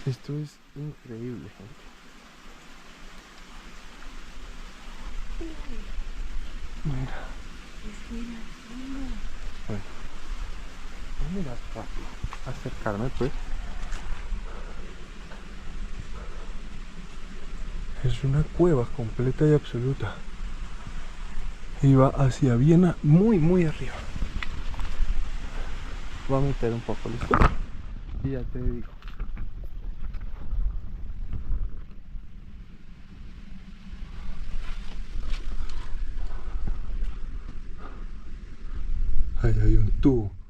Esto es increíble, gente. Mira. Bueno, mira, fácil acercarme pues. Es una cueva completa y absoluta. Y va hacia Viena muy, muy arriba. Voy a meter un poco, ¿listo? Y ya te digo. Ahí hay un tubo.